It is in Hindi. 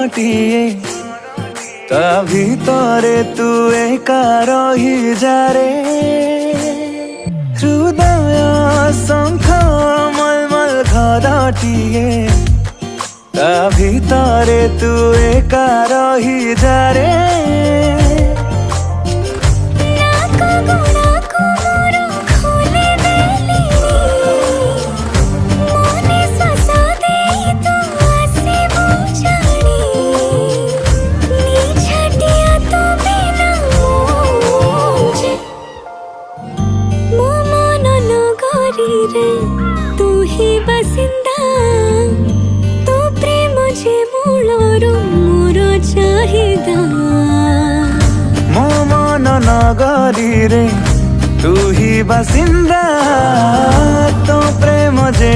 घरटिए ता भितरे तू एका रही जारे हृदय शंख मलमल घरटिए ता भितरे तू एका रही जारे तू ही बसिंदा तो प्रेम जे मूलर मोर चाहिदा मो मन नगरी रे तू ही बसिंदा तो प्रेम जे